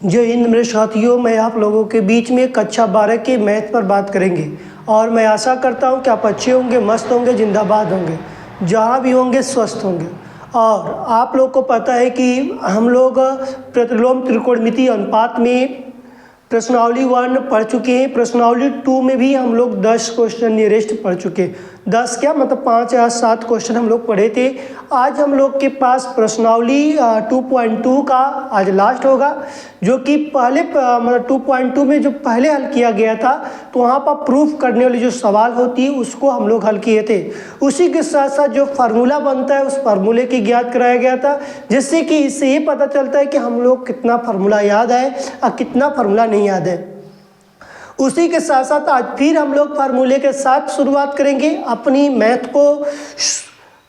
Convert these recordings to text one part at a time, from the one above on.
जय हिंद मेरे साथियों, मैं आप लोगों के बीच में कक्षा 12 के मैथ पर बात करेंगे और मैं आशा करता हूं कि आप अच्छे होंगे, मस्त होंगे, जिंदाबाद होंगे, जहां भी होंगे स्वस्थ होंगे। और आप लोग को पता है कि हम लोग प्रतिलोम त्रिकोणमिति अनुपात में प्रश्नावली 1 पढ़ चुके हैं। प्रश्नावली 2 में भी हम लोग 10 क्वेश्चन नियरेस्ट पढ़ चुके हैं। 10 क्या मतलब 5 या 7 क्वेश्चन हम लोग पढ़े थे। आज हम लोग के पास प्रश्नावली 2.2 का आज लास्ट होगा, जो कि पहले मतलब 2.2 में जो पहले हल किया गया था, तो वहाँ पर प्रूफ करने वाली जो सवाल होती है उसको हम लोग हल किए थे। उसी के साथ साथ जो फार्मूला बनता है उस फार्मूले की ज्ञात कराया गया था, जिससे कि इससे ये पता चलता है कि हम लोग कितना फार्मूला याद है और कितना फार्मूला नहीं याद है। उसी के साथ साथ आज फिर हम लोग फार्मूले के साथ शुरुआत करेंगे अपनी मैथ को।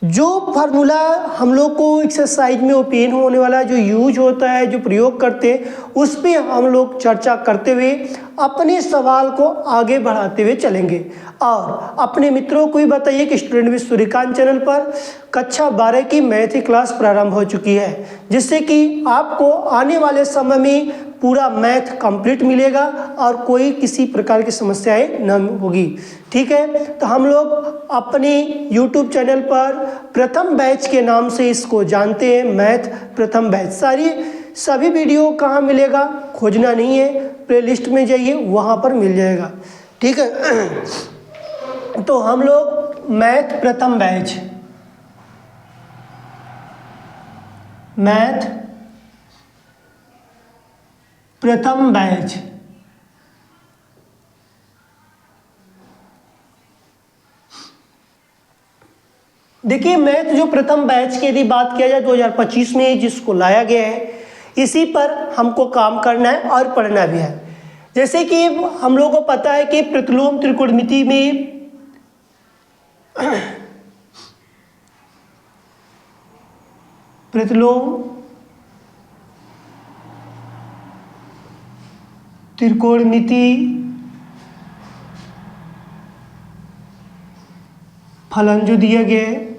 जो फार्मूला हम लोग को एक्सरसाइज में ओपन होने वाला जो यूज होता है, जो प्रयोग करते हैं, उस पर हम लोग चर्चा करते हुए अपने सवाल को आगे बढ़ाते हुए चलेंगे। और अपने मित्रों को भी बताइए कि स्टूडेंट विद सूर्यकांत चैनल पर कक्षा 12 की मैथ की क्लास प्रारंभ हो चुकी है, जिससे कि आपको आने वाले समय में पूरा मैथ कंप्लीट मिलेगा और कोई किसी प्रकार की समस्याएं न होगी। ठीक है, तो हम लोग अपने YouTube चैनल पर प्रथम बैच के नाम से इसको जानते हैं, मैथ प्रथम बैच। सभी वीडियो कहाँ मिलेगा, खोजना नहीं है, प्लेलिस्ट में जाइए, वहाँ पर मिल जाएगा। ठीक है, तो हम लोग मैथ प्रथम बैच, मैथ प्रथम बैच देखिए, मैथ जो प्रथम बैच की यदि बात किया जाए 2025 में जिसको लाया गया है, इसी पर हमको काम करना है और पढ़ना भी है। जैसे कि हम लोगों को पता है कि प्रतिलोम त्रिकोणमिति में प्रतिलोम त्रिकोणमिति फलन जो दिया गया है,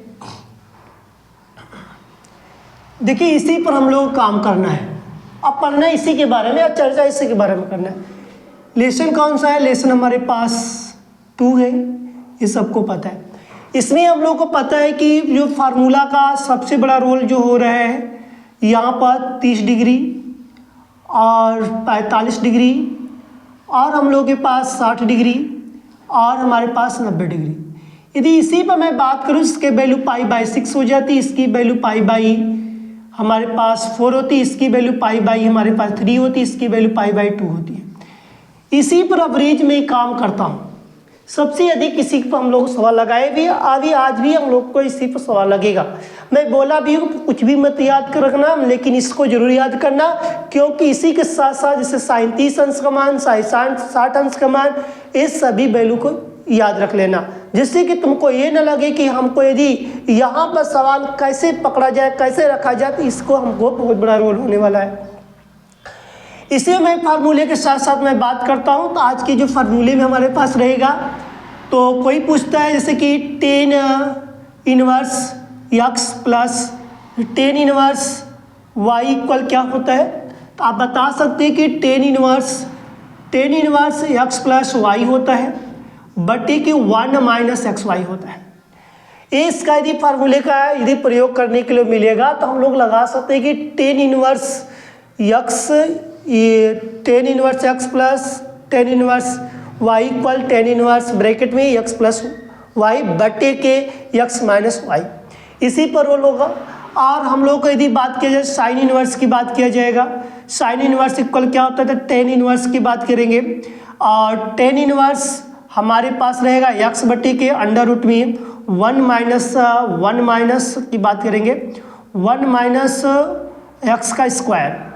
देखिए इसी पर हम लोग काम करना है। अब पढ़ना इसी के बारे में और चर्चा इसी के बारे में करना है। लेसन कौन सा है? लेसन हमारे पास 2 है, ये सबको पता है। इसमें हम लोग को पता है कि जो फार्मूला का सबसे बड़ा रोल जो हो रहा है, यहाँ पर 30 डिग्री और 45 डिग्री, और हम लोग के पास 60 डिग्री, और हमारे पास 90 डिग्री। यदि इसी पर मैं बात करूँ, इसके वैल्यू π/6 हो जाती, इसकी वैल्यू π/ हमारे पास 4 होती, इसकी वैल्यू π/ हमारे पास 3 होती, इसकी वैल्यू π/2 होती है। इसी पर एवरेज में काम करता हूँ। सबसे अधिक इसी पर हम लोग सवाल लगाए भी, आज भी हम लोग को इसी पर सवाल लगेगा। मैं बोला भी हूँ कुछ भी मत याद कर रखना, लेकिन इसको जरूर याद करना, क्योंकि इसी के साथ साथ जैसे 37 अंश का मान, 60 अंश का मान, इस सभी वैल्यू को याद रख लेना, जिससे कि तुमको ये न लगे कि हमको यदि यहाँ पर सवाल कैसे पकड़ा जाए, कैसे रखा जाए, तो इसको हमको बहुत बड़ा रोल होने वाला है। इसे मैं फार्मूले के साथ साथ मैं बात करता हूँ। तो आज के जो फार्मूले में हमारे पास रहेगा, तो कोई पूछता है जैसे कि tan inverse x plus tan inverse y equal क्या होता है, तो आप बता सकते हैं कि tan inverse x plus y होता है, बटे कि 1 माइनस xy होता है। इसका यदि फार्मूले का यदि प्रयोग करने के लिए मिलेगा, तो हम लोग लगा सकते हैं कि tan inverse x plus tan inverse y equal tan inverse bracket में x प्लस y बटे के x माइनस y, इसी पर रोल होगा। और हम लोग को यदि बात किया जाए साइन इनवर्स की बात किया जाएगा, साइन इनवर्स इक्वल क्या होता है, तो tan इनवर्स की बात करेंगे, और tan इनवर्स हमारे पास रहेगा x बटे के अंडर रूट में 1 माइनस की बात करेंगे 1 माइनस x का स्क्वायर।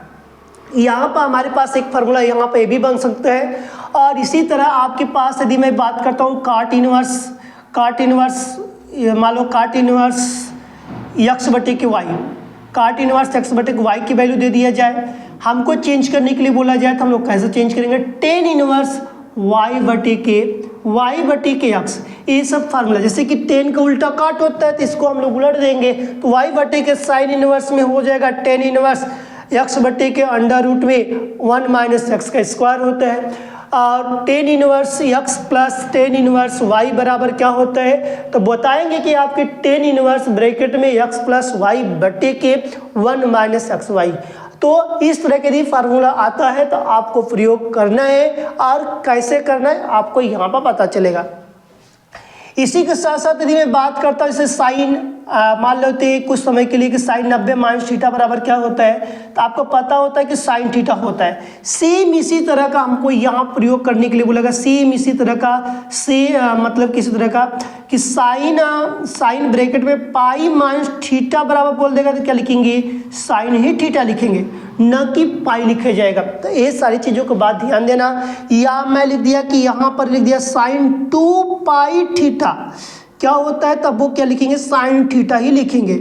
यहाँ पर हमारे पास एक फार्मूला यहाँ पे भी बन सकता है। और इसी तरह आपके पास यदि मैं बात करता हूँ काट इनवर्स, मान लो काट इनवर्स x बटे के y, काट इनवर्स x बटे के y की वैल्यू दे दिया जाए, हमको चेंज करने के लिए बोला जाए, तो हम लोग कैसे चेंज करेंगे, tan इनवर्स y बटे के x, ये सब फार्मूला। जैसे कि tan का उल्टा काट होता है, तो इसको हम लोग उलट देंगे, तो y बटे के साइन इनवर्स में हो जाएगा tan इनवर्स एक्स बट्टे के अंडर रूट में 1 माइनस एक्स का स्क्वायर होता है, और tan inverse x plus tan inverse y बराबर क्या होता है, तो बताएंगे कि आपके टेन इनवर्स ब्रैकेट में एक्स प्लस वाई बट्टे के 1 माइनस एक्स वाई। तो इस तरह के यदि फार्मूला आता है तो आपको प्रयोग करना है, और कैसे करना है आपको यहाँ पर पता चलेगा। इसी के साथ साथ यदि मैं बात करता हूँ जैसे साइन, मान लेते हैं कुछ समय के लिए कि साइन 90 माइनस थीटा बराबर क्या होता है, तो आपको पता होता है कि साइन थीटा होता है। सेम इसी तरह का हमको यहाँ प्रयोग करने के लिए बोलेगा, सेम इसी तरह का मतलब किसी तरह का कि साइन ब्रैकेट में पाई माइनस थीटा बराबर बोल देगा तो क्या लिखेंगे, साइन ही थीटा लिखेंगे, न कि पाई लिखा जाएगा। तो ये सारी चीज़ों को बात ध्यान देना। या मैं लिख दिया कि यहाँ पर लिख दिया साइन 2 पाई थीटा क्या होता है, तब वो क्या लिखेंगे, साइन थीटा ही लिखेंगे।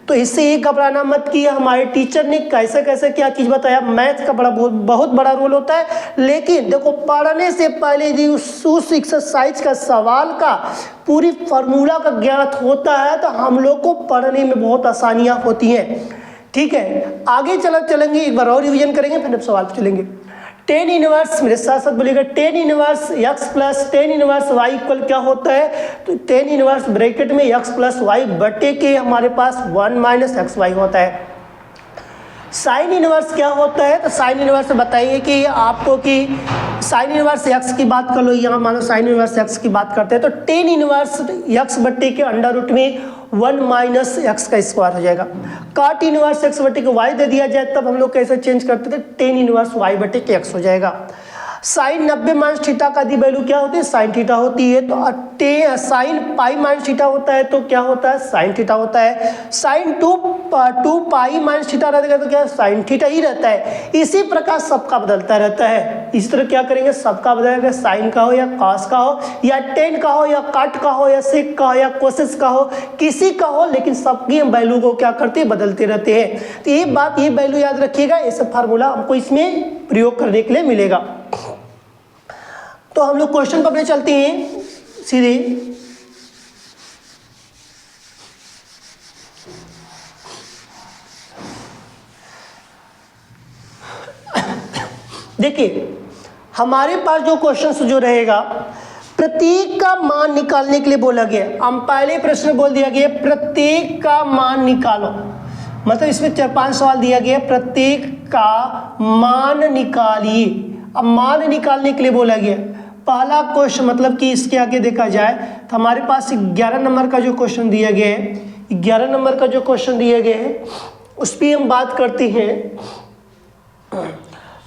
तो इससे ये घबराना मत कि हमारे टीचर ने कैसे कैसे क्या चीज़ बताया। मैथ का बहुत बड़ा रोल होता है, लेकिन देखो पढ़ने से पहले यदि उस एक्सरसाइज का सवाल का पूरी फार्मूला का ज्ञात होता है तो हम लोग को पढ़ने में बहुत आसानियाँ होती हैं। ठीक है, आगे चलेंगे, एक बार और रिवीजन करेंगे, फिर सवाल पे चलेंगे। टेन इनवर्स, मेरे साथ साथ बोलिएगा, tan inverse x plus tan inverse y equal क्या होता है, तो टेन इनवर्स ब्रैकेट में एक्स प्लस वाई बटे के हमारे पास 1 माइनस एक्स वाई होता है। साइन इनवर्स क्या होता है, तो साइन इनवर्स बताइए कि आपको कि साइन इनवर्स एक्स की बात कर लो, यहाँ मानो साइन इनवर्स एक्स की बात करते हैं तो टेन इनवर्स एक्स बट्टे के अंडर रूट में 1 माइनस एक्स का स्क्वायर हो जाएगा। काट इनवर्स एक्स बट्टे के वाई दे दिया जाए तब हम लोग कैसे चेंज करते थे, टेन इनवर्स वाई बट्टे के एक्स हो जाएगा। साइन 90 माइनस थीटा का दी वैल्यू क्या होती है, साइन थीटा होती है। तो साइन पाई माइनस थीटा होता है तो क्या होता है, साइन थीटा होता है। साइन 2 पाई माइनस थीटा रहेगा तो क्या साइन थीटा ही रहता है। इसी प्रकार सबका बदलता रहता है। इस तरह क्या करेंगे, सबका बदलेगा, साइन का हो या कॉस का हो या टेन का हो या काट का हो या सेक का हो या कोसेस का हो, किसी का हो, लेकिन सबकी हम वैल्यू को क्या करते हैं, बदलते रहते हैं। तो ये बात, ये वैल्यू याद रखिएगा, ऐसा फार्मूला हमको इसमें प्रयोग करने के लिए मिलेगा। तो हम लोग क्वेश्चन पर अपने चलते हैं सीधे। देखिए हमारे पास जो क्वेश्चन जो रहेगा, प्रत्येक का मान निकालने के लिए बोला गया। हम पहले प्रश्न बोल दिया गया प्रत्येक का मान निकालो, मतलब इसमें 4-5 सवाल दिया गया, प्रत्येक का मान निकालिए। अब मान निकालने के लिए बोला गया। पहला क्वेश्चन मतलब कि इसके आगे देखा जाए तो हमारे पास 11 नंबर का जो क्वेश्चन दिया गया है, 11 नंबर का जो क्वेश्चन दिया गया है उस पर हम बात करते हैं।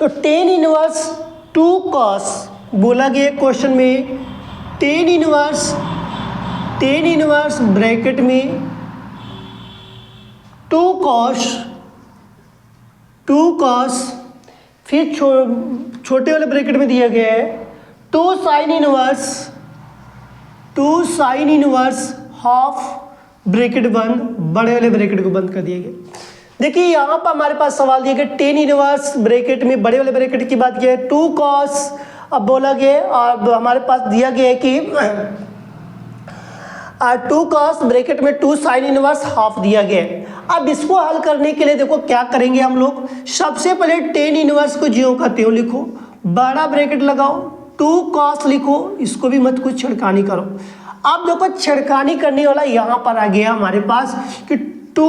तो टेन इनवर्स 2 कॉस बोला गया क्वेश्चन में, टेन इनवर्स ब्रैकेट में 2 कॉस, फिर छोटे वाले ब्रैकेट में दिया गया है 2 साइन इनवर्स हाफ ब्रैकेट बंद, बड़े वाले ब्रैकेट को बंद कर दिया गया। देखिए यहाँ पर हमारे पास सवाल दिया गया टेन इनवर्स ब्रैकेट में बड़े वाले ब्रैकेट की बात किया है 2 कॉस, अब बोला गया और हमारे पास दिया गया है कि 2 कॉस ब्रैकेट में 2 साइन इनवर्स हाफ दिया गया है। अब इसको हल करने के लिए देखो क्या करेंगे हम लोग, सबसे पहले टेन इनवर्स को ज्यों का त्यों लिखो, बड़ा ब्रैकेट लगाओ, 2 कॉस लिखो, इसको भी मत कुछ छिड़कानी करो। अब देखो छिड़कानी करने वाला यहाँ पर आ गया हमारे पास कि 2,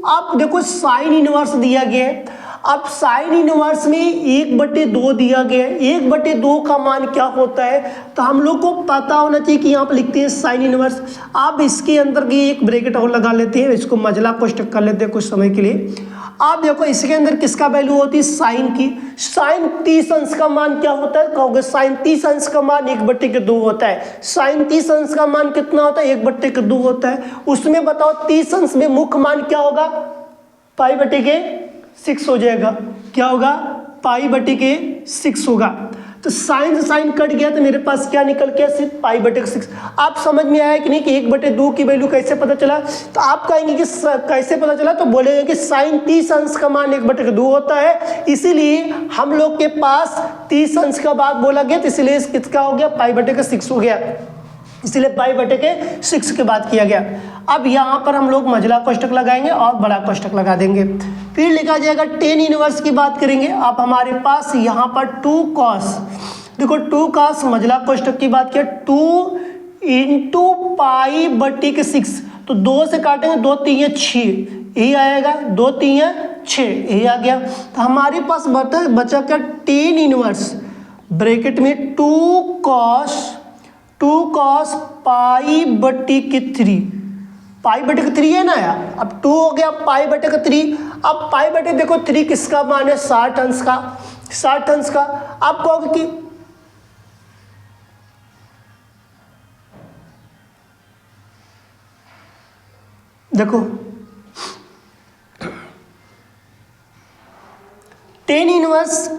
अब देखो साइन इनवर्स दिया गया है। अब साइन इनवर्स में 1/2 दिया गया है, 1/2 का मान क्या होता है, तो हम लोग को पता होना चाहिए कि यहाँ पर लिखते हैं साइन इनवर्स। अब इसके अंदर की एक ब्रैकेट और लगा लेते हैं, इसको मजला कोष्टक कर लेते हैं कुछ समय के लिए। आप देखो इसके अंदर किसका वैल्यू होती है, साइन की। साइन 30 अंश का मान क्या होता है, कहोगे साइन 30 अंश का मान 1/2 होता है। साइन 30 अंश का मान कितना होता है, 1/2 होता है। उसमें बताओ 30 अंश में मुख्य मान क्या होगा, π/6 हो जाएगा। क्या होगा, π/6 होगा। तो साइन से साइन कट गया तो मेरे पास क्या निकल गया, सिर्फ π/6। आप समझ में आया कि नहीं कि 1/2 की वैल्यू कैसे पता चला, तो आप कहेंगे कि कैसे पता चला, तो बोलेंगे कि साइन 30 अंश का मान 1/2 होता है, इसीलिए हम लोग के पास 30 अंश का बात बोला गया, तो इसलिए किसका हो गया, π/6 हो गया, इसलिए π/6 की बात किया गया। अब यहाँ पर हम लोग मंझला कोष्ठक लगाएंगे और बड़ा कोष्ठक लगा देंगे। फिर लिखा जाएगा टेन इनवर्स की बात करेंगे। अब हमारे पास यहाँ पर 2 cos, देखो 2 cos मंझला कोष्ठक की बात किया, 2 इंटू पाई बटी के 6, तो 2 से काटेंगे 2 3 6, यही आएगा, 2 3 6, यही आ गया। तो हमारे पास बचा क्या, टेन इनवर्स ब्रैकेट में 2 cos पाई बटी के 3, पाई बटे का 3 है ना यार, अब 2 हो गया पाई बटे का 3। अब पाई बटे देखो 3 किसका मान है, 60 अंश का, 60 अंश का। आप कहोगे कि देखो टेन इनवर्स,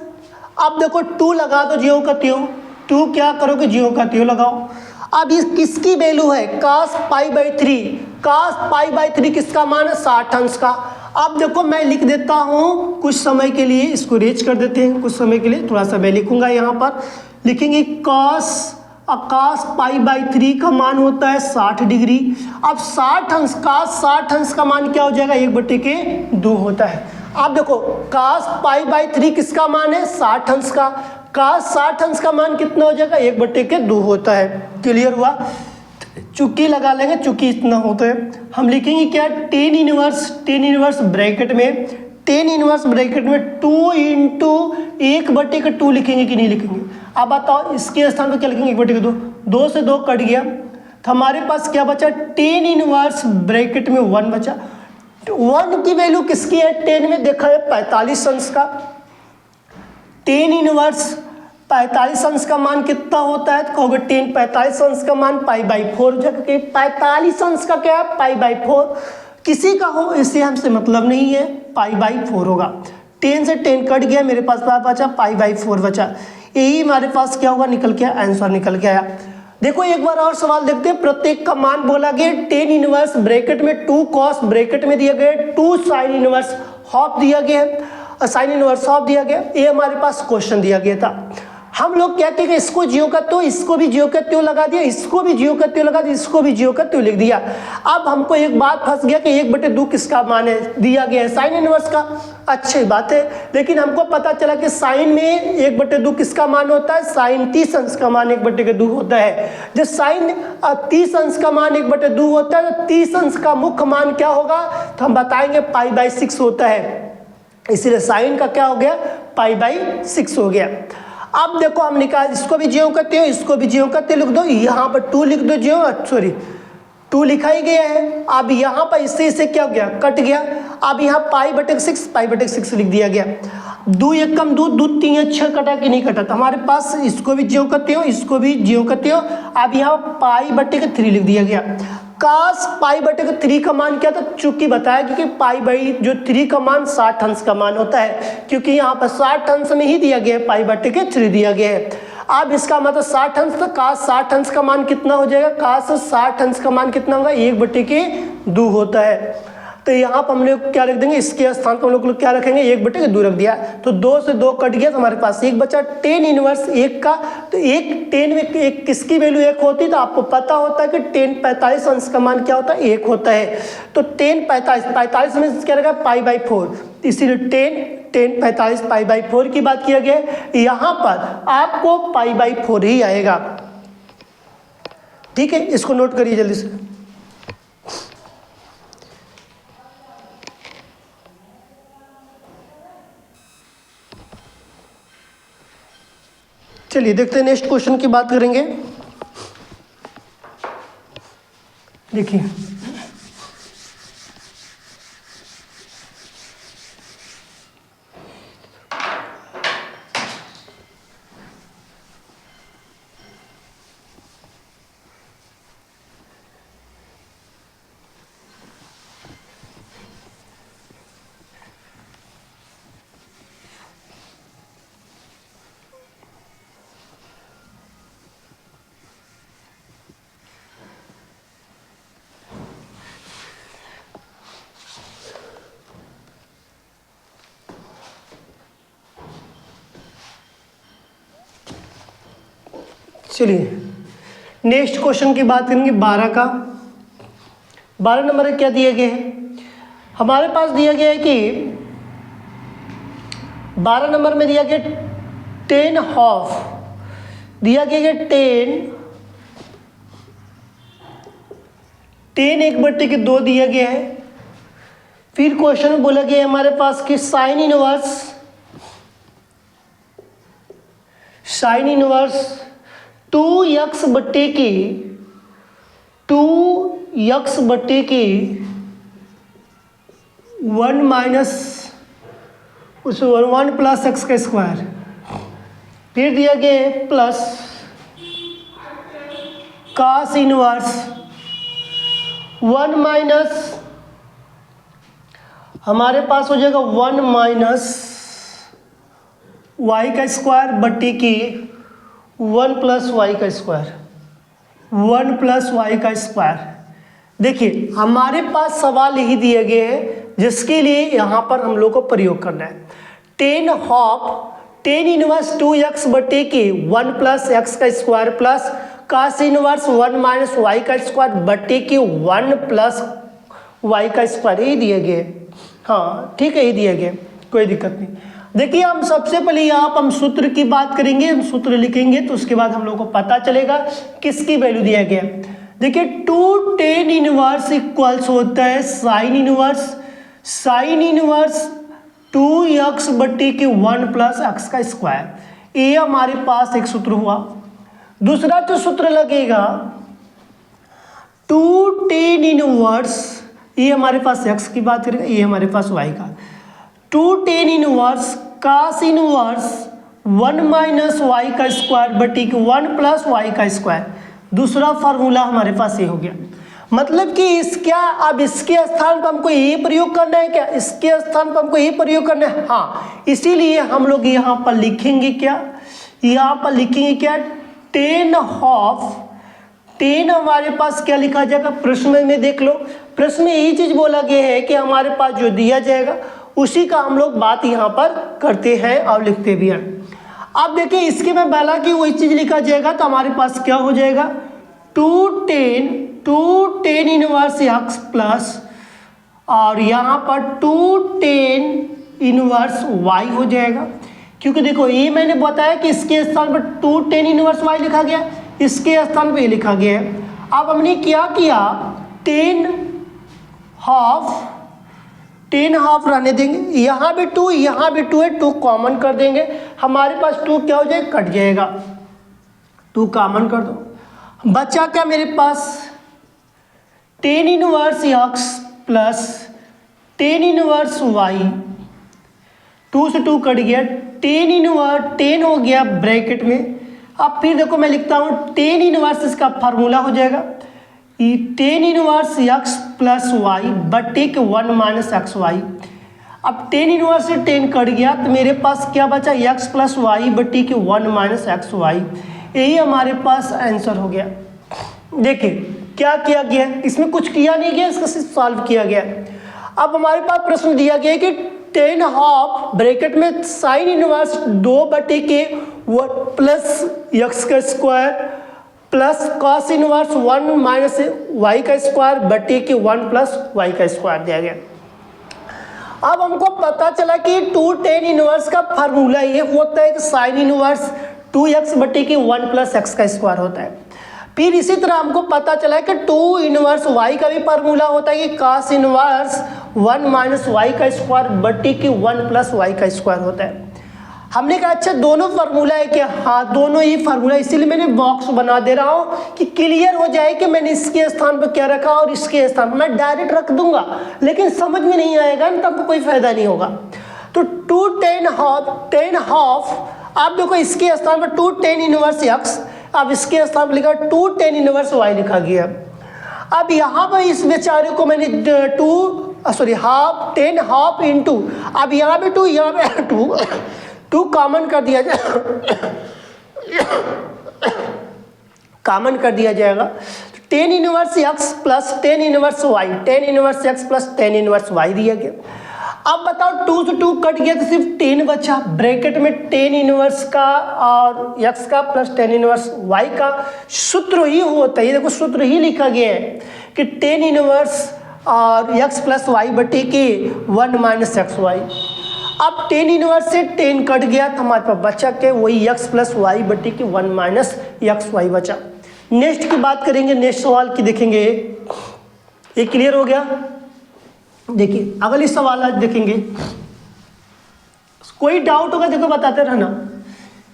अब देखो 2 लगा दो ज्यों का त्यों, 2 क्या करोगे ज्यों का त्यों लगाओ। अब इस किसकी वैल्यू है, cos pi by 3, cos pi by 3 किसका मान है, 60 अंश का। अब देखो मैं लिख देता हूँ कुछ समय के लिए, इसको रेज कर देते हैं कुछ समय के लिए, थोड़ा सा मैं लिखूंगा यहाँ पर, लिखेंगे cos पाई बाई 3 का मान होता है 60 डिग्री। अब 60 अंश का 60 अंश का मान क्या हो जाएगा, 1/2 होता है। अब देखो cos पाई बाई 3 किसका मान है, 60 अंश का, cos 60 अंश का मान कितना हो जाएगा, 1/2 होता है। क्लियर हुआ, चुकी लगा लेंगे, चुकी इतना होता है। हम लिखेंगे क्या, टेन इनवर्स ब्रैकेट में, टेन इनवर्स ब्रैकेट में 2 इंटू 1/2 लिखेंगे कि नहीं लिखेंगे। अब बताओ इसके स्थान पर क्या लिखेंगे, 1/2, 2 से 2 कट गया, तो हमारे पास क्या बचा, टेन इनवर्स ब्रैकेट में 1 बचा। 1 की वैल्यू किसकी है, 10 में देखा है 45 अंश का, टेन इनवर्स 45 अंश का मान कितना होता है, तो कहोगे 10 45 अंश का मान पाई बाई 4, जबकि 45 अंश का क्या है, पाई बाई 4, किसी का हो इससे हमसे मतलब नहीं है, पाई बाई 4 होगा। 10 से 10 कट गया, मेरे पास बचा पाई बाई 4 बचा, यही हमारे पास क्या होगा, निकल के आंसर निकल के आया। देखो एक बार और सवाल देखते हैं, प्रत्येक का मान बोला गया, टेन इनवर्स ब्रैकेट में 2 cos ब्रैकेट में दिया गया, 2 साइन इनवर्स हाफ दिया गया है, साइन इनवर्स हाफ दिया गया, ये हमारे पास क्वेश्चन दिया गया था। हम लोग कहते हैं कि इसको जियो का तो, इसको भी जियो का त्यों लगा दिया, इसको भी जियो का त्यों लगा दिया, इसको भी जियो का त्यों लिख दिया। अब हमको एक बात फंस गया कि 1/2 किसका मान है, दिया गया है साइन इनवर्स का, अच्छी बात है, लेकिन हमको पता चला कि साइन में 1/2 किसका मान होता है, साइन 30 अंश का मान 1/2 होता है। जब साइन 30 अंश का मान 1/2 होता है, तो 30 अंश का मुख्य मान क्या होगा, तो हम बताएंगे पाई बाई 6 होता है, इसलिए साइन का क्या हो गया, पाई बाई 6 हो गया। अब देखो हम निकाल, इसको भी ज्यों करते हो, इसको भी ज्यों करते लिख दो, यहाँ पर 2 लिख दो ज्यों, सॉरी 2 लिखा ही गया है। अब यहाँ पर इससे क्या हो गया, कट गया। अब यहाँ पाई बटे 6 लिख दिया गया, 2 1 कम 2, 2 3 6 कटा कि नहीं कटा, तो हमारे पास इसको भी ज्यों करते हो, इसको भी ज्यों करते हो। अब यहाँ पाई बटे का 3 लिख दिया गया। cos पाई बटे का 3 का मान क्या था, चूंकि बताया क्योंकि पाई बाई जो 3 का मान 60 अंश का मान होता है, क्योंकि यहाँ पर 60 अंश में ही दिया गया है, पाई बटे के 3 दिया गया है। अब इसका मतलब 60 अंश, तो cos 60 अंश का मान कितना हो जाएगा, cos 60 अंश का मान कितना होगा, 1/2 होता है। तो यहाँ पर हम लोग क्या रख देंगे, इसके स्थान पर हम लोग क्या रखेंगे, 1/2 रख दिया, तो 2 से 2 कट गया, तो हमारे पास 1 बचा। टेन इनवर्स 1 का, तो 10 में एक किसकी वैल्यू 1 होती, तो आपको पता होता है कि 10 45 अंश का मान क्या होता है, 1 होता है। तो 10 45 में क्या रहेगा, पाई बाई 4, इसीलिए 10 45 पाई बाई 4 की बात किया गया है। यहाँ पर आपको पाई बाई 4 ही आएगा, ठीक है, इसको नोट करिए जल्दी से। चलिए देखते हैं, नेक्स्ट क्वेश्चन की बात करेंगे। देखिए चलिए नेक्स्ट क्वेश्चन की बात करेंगे 12 का। 12 नंबर में क्या दिए गए हैं, हमारे पास दिया गया है कि 12 नंबर में दिया गया 10 हाफ, दिया गया है 10 एक बट्टे के 2 दिया गया है। फिर क्वेश्चन में बोला गया है हमारे पास कि साइन इनवर्स 2x बट्टे की 1 माइनस उस 1 प्लस एक्स का स्क्वायर, फिर दिया गया है प्लस cos इनवर्स 1 माइनस हमारे पास हो जाएगा 1 माइनस वाई का स्क्वायर बट्टी की 1 प्लस वाई का स्क्वायर, 1 प्लस वाई का स्क्वायर। देखिए हमारे पास सवाल यही दिए गए हैं जिसके लिए यहाँ पर हम लोग को प्रयोग करना है। 10 हाफ 10 इनवर्स 2x बट्टे की 1 प्लस एक्स का square plus cos inverse 1 minus y का स्क्वायर बट्टे की 1 प्लस वाई का स्क्वायर, यही दिए गए। हाँ ठीक है, ये दिया गया, कोई दिक्कत नहीं। देखिए हम सबसे पहले यहाँ पर हम सूत्र की बात करेंगे, हम सूत्र लिखेंगे तो उसके बाद हम लोग को पता चलेगा किसकी वैल्यू दिया गया। देखिए 2 tan इनवर्स इक्वल्स होता है साइन इनवर्स 2x बट्टी की 1 प्लस एक्स का स्क्वायर, ये हमारे पास एक सूत्र हुआ। दूसरा जो सूत्र लगेगा 2 tan इनवर्स, ये हमारे पास x की बात करेंगे, ये हमारे पास y का, 2 tan inverse cos inverse 1 minus y का स्क्वायर बटी की 1 प्लस वाई का स्क्वायर। दूसरा फार्मूला हमारे पास ये हो गया। मतलब कि अब इसके स्थान पर हमको यही प्रयोग करना है क्या, इसके स्थान पर हमको यही प्रयोग करना है। हाँ, इसीलिए हम लोग यहाँ पर लिखेंगे क्या, यहाँ पर लिखेंगे क्या 10 हाफ 10 हमारे पास क्या लिखा जाएगा, प्रश्न में देख लो, प्रश्न में यही चीज बोला गया है कि हमारे पास जो दिया जाएगा उसी का हम लोग बात यहाँ पर करते हैं और लिखते भी हैं। अब देखिए इसके में पहला कि वही चीज लिखा जाएगा तो हमारे पास क्या हो जाएगा 2 tan इनवर्स x प्लस और यहाँ पर 2 tan इनवर्स y हो जाएगा। क्योंकि देखो ये मैंने बताया कि इसके स्थान पर 2 tan इनवर्स y लिखा गया, इसके स्थान पे लिखा गया है। अब हमने क्या किया 10 हाफ रहने देंगे, यहाँ भी 2 यहाँ भी 2 है, 2 कॉमन कर देंगे, हमारे पास 2 क्या हो जाएगा कट जाएगा, 2 कॉमन कर दो, बचा क्या मेरे पास tan inverse x plus tan inverse y, 2 से 2 कट गया, tan हो गया ब्रैकेट में। अब फिर देखो मैं लिखता हूँ tan इनवर्स, इसका फार्मूला हो जाएगा tan inverse x plus y बटे के 1 माइनस एक्स वाई। अब tan इनवर्स से tan कट गया तो मेरे पास क्या बचा x प्लस वाई बटे के 1 माइनस एक्स वाई, यही हमारे पास आंसर हो गया। देखिए क्या किया गया, इसमें कुछ किया नहीं गया, इसका सिर्फ सॉल्व किया गया। अब हमारे पास प्रश्न दिया गया कि 10 हाफ ब्रैकेट में साइन इनवर्स 2 बटे के 1 प्लस एक्स का square plus cos inverse 1 minus y का स्क्वायर बटे के 1 प्लस वाई का स्क्वायर दिया गया। अब हमको पता चला कि 2 tan इनवर्स का फार्मूला ये होता है कि साइन इनवर्स 2x बटे के 1 प्लस एक्स का स्क्वायर होता है। फिर इसी तरह हमको पता चला कि 2 इनवर्स y का भी फार्मूला होता है कि cos इनवर्स 1 माइनस वाई का स्क्वायर बटे के 1 प्लस वाई का स्क्वायर होता है। हमने कहा अच्छा दोनों फार्मूला है क्या, हाँ दोनों ही फार्मूला, इसीलिए मैंने बॉक्स बना दे रहा हूँ कि क्लियर हो जाए कि मैंने इसके स्थान पर क्या रखा और इसके स्थान पर मैं डायरेक्ट रख दूंगा, लेकिन समझ में नहीं आएगा ना तब कोई फायदा नहीं होगा। तो 2 tan हाफ आप देखो इसके स्थान पर 2 tan इनवर्स x, अब इसके स्थान पर लिखा 2 tan इनवर्स y लिखा गया। अब यहाँ पर इस बेचारे को मैंने 10 हाफ इंटू, अब यहाँ पे 2 यहाँ पे 2 कॉमन कर दिया जाए कॉमन कर दिया जाएगा, tan inverse x plus tan inverse y, tan inverse x plus tan inverse y दिया गया। अब बताओ 2 से 2 कट गया तो सिर्फ 10 बचा, ब्रैकेट में tan इनवर्स का और x का प्लस tan इनवर्स y का सूत्र ही होता है। देखो सूत्र ही लिखा गया है कि tan इनवर्स और x प्लस वाई बटे के 1 माइनस एक्स वाई। अब tan इनवर्स से tan कट गया तो हमारे पास बचा के वही x प्लस वाई बटे के 1 माइनस एक्स वाई बचा। नेक्स्ट की बात करेंगे, नेक्स्ट सवाल की देखेंगे। ये क्लियर हो गया? देखिए अगले सवाल आज देखेंगे। कोई डाउट होगा देखो बताते रहना,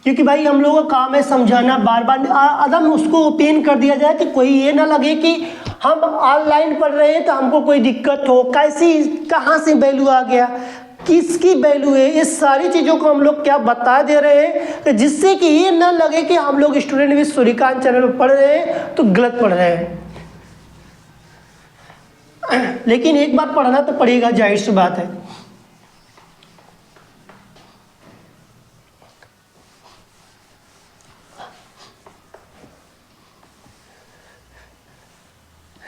क्योंकि भाई हम लोगों का काम है समझाना, बार बार अदम उसको ओपन कर दिया जाए कि कोई ये ना लगे कि हम ऑनलाइन पढ़ रहे हैं तो हमको कोई दिक्कत हो, कैसी कहाँ से वैल्यू आ गया, किसकी वैल्यू है, ये सारी चीज़ों को हम लोग क्या बता दे रहे हैं कि जिससे कि ये ना लगे कि हम लोग स्टूडेंट भी सूर्यकांत चैनल पर पढ़ रहे हैं तो गलत पढ़ रहे हैं। लेकिन एक बार पढ़ना तो पड़ेगा, जाहिर सी बात है।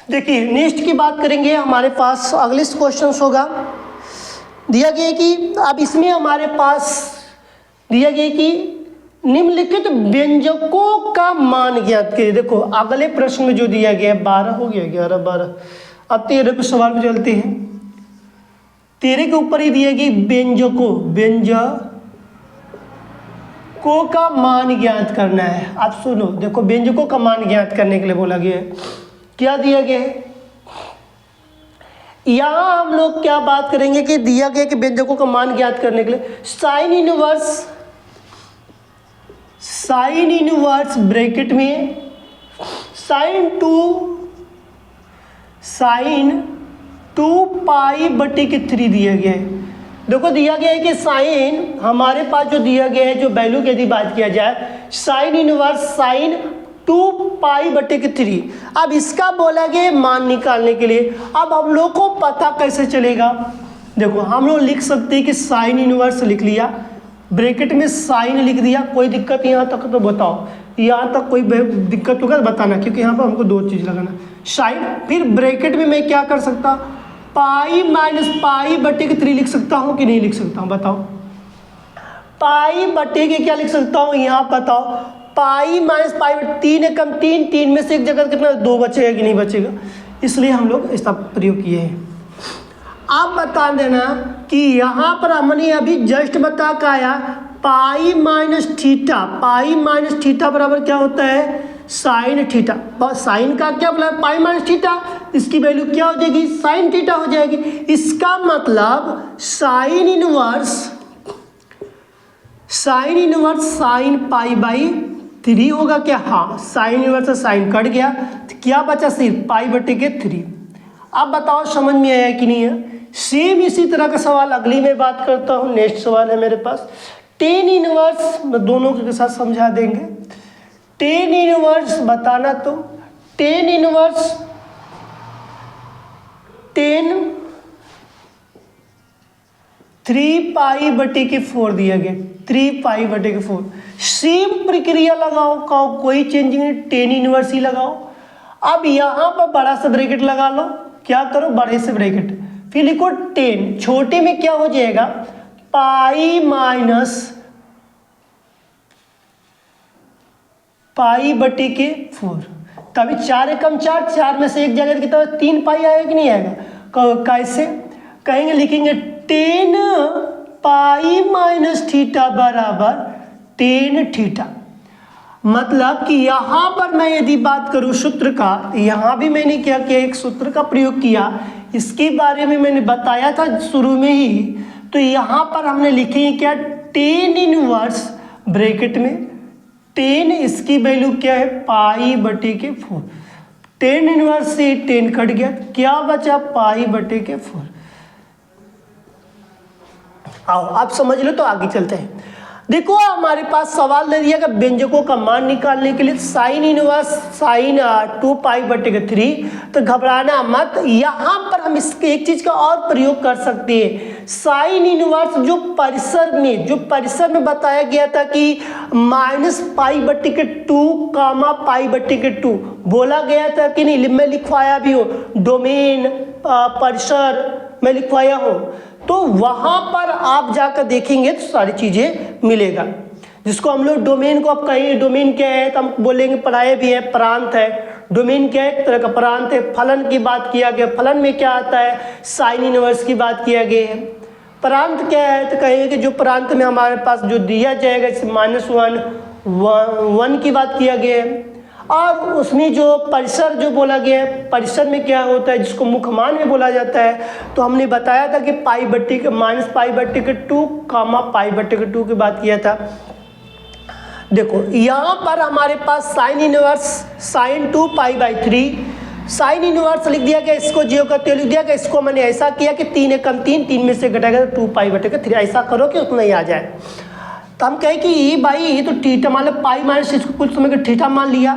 देखिए नेक्स्ट की बात करेंगे। हमारे पास अगले क्वेश्चन होगा, दिया गया कि अब इसमें हमारे पास दिया गया कि निम्नलिखित व्यंजकों का मान ज्ञात कीजिए। देखो अगले प्रश्न में जो दिया गया है 12 हो गया, 11 12, अब 13 पे सवाल में चलते हैं। 13 के ऊपर ही दिया गया व्यंजकों का मान ज्ञात करना है। आप सुनो, देखो व्यंजकों का मान ज्ञात करने के लिए बोला गया है। क्या दिया गया है यहाँ? हम लोग क्या बात करेंगे कि दिया गया कि व्यंजकों का मान ज्ञात करने के लिए साइन इनवर्स ब्रैकेट में साइन 2 पाई बटे के 3 दिया गया है। देखो दिया गया है कि साइन हमारे पास जो दिया गया है, जो वैल्यू की यदि बात किया जाए साइन इनवर्स साइन 2 पाई बटे के 3। अब इसका बोला गया मान निकालने के लिए। अब हम लोग को पता कैसे चलेगा? देखो हम लोग लिख सकते हैं कि साइन इनवर्स लिख लिया, ब्रैकेट में साइन लिख दिया, कोई दिक्कत यहाँ तक तो बताओ, यहाँ तक कोई दिक्कत होगा तो बताना, क्योंकि यहाँ पर हमको 2 चीज़ लगाना, साइन, फिर ब्रैकेट में मैं क्या कर सकता, पाई माइनस पाई बटे के 3 लिख सकता हूँ कि नहीं लिख सकता हूँ? बताओ। पाई बटे के क्या लिख सकता हूँ यहाँ बताओ? पाई माइनस पाई बटे 3 है कम 3, 3 में से एक जगह कितना 2 बचेगा कि नहीं बचेगा, इसलिए हम लोग इसका प्रयोग किए हैं। आप बता देना कि यहाँ पर हमने अभी जस्ट बता का आया पाई माइनस थीटा बराबर क्या होता है? Sine theta. साइन का क्या बोला? पाई माइनस थीटा, इसकी वैल्यू क्या हो जाएगी? साइन थीटा हो जाएगी। इसका मतलब sine inverse sine pi by 3 होगा क्या? हाँ, साइन इनवर्स से साइन कट गया तो क्या बचा? सिर्फ पाई बटे के 3। अब बताओ समझ में आया कि नहीं है? सेम इसी तरह का सवाल अगली में बात करता हूँ। नेक्स्ट सवाल है मेरे पास टेन इनवर्स, मैं दोनों के साथ समझा देंगे। टेन इनवर्स बताना, तो टेन इनवर्स 3 पाई बटे के 4 दिया गया, 3 पाई बटे के 4। सेम प्रक्रिया लगाओ, कहो कोई चेंजिंग नहीं, टेन इनवर्स ही लगाओ। अब यहाँ पर बड़ा सा ब्रैकेट लगा लो, क्या करो? बड़े से ब्रैकेट, फिर लिखो 10, छोटे में क्या हो जाएगा? पाई माइनस पाई बटे के 4। तभी 4 एकम 4, 4 में से एक जगह कितना 3 पाई आएगा कि नहीं आएगा? कैसे कहेंगे? लिखेंगे 10 पाई माइनस थीटा बराबर 10 थीटा। मतलब कि यहाँ पर मैं यदि बात करूँ सूत्र का, यहाँ भी मैंने क्या किया? एक सूत्र का प्रयोग किया, इसके बारे में मैंने बताया था शुरू में ही। तो यहाँ पर हमने लिखे क्या? टेन इनवर्स ब्रैकेट में 10, इसकी वैल्यू क्या है? पाई बटे के 4। टेन इनवर्स से 10 कट गया, क्या बचा? पाई बटे के 4। आओ आप समझ लो, तो आगे चलते हैं। देखो हमारे पास सवाल दे दिया कि व्यंजकों का मान निकालने के लिए साइन इनवर्स साइन 2 पाई बटे के 3। तो घबराना मत, यहाँ पर हम इसके एक चीज का और प्रयोग कर सकते हैं। साइन इनवर्स जो परिसर में बताया गया था कि माइनस पाई बटे के 2 कामा पाई बटे के 2 बोला गया था कि नहीं? मैं लिखवाया भी हूँ, डोमेन परिसर में लिखवाया हूँ। तो वहाँ पर आप जाकर देखेंगे तो सारी चीज़ें मिलेगा, जिसको हम लोग डोमेन को आप कहेंगे डोमेन क्या है, तो हम बोलेंगे पढ़ाए भी है, प्रांत है। डोमेन क्या है, एक तरह का प्रांत है। फलन की बात किया गया, फलन में क्या आता है, साइन इनवर्स की बात किया गया है। प्रांत क्या है, तो कहेंगे कि जो प्रांत में हमारे पास जो दिया जाएगा, जैसे -1 की बात किया गया है। और उसमें जो परिसर जो बोला गया है, परिसर में क्या होता है, जिसको मुख्यमान में बोला जाता है, तो हमने बताया था कि -π/2 π/2 की बात किया था। देखो यहाँ पर हमारे पास sine inverse sin 2π/3, sine inverse लिख दिया गया, इसको जीरो का त्यों लिख दिया गया। इसको मैंने ऐसा किया कि 3 एकम 3, 3 में से घटाएगा तो 2π/3, ऐसा करो कि उतना ही आ जाए। तो हम कहें कि भाई ये तो थीटा, मतलब पाई माइनस इसको कुछ समय का थीटा मान लिया,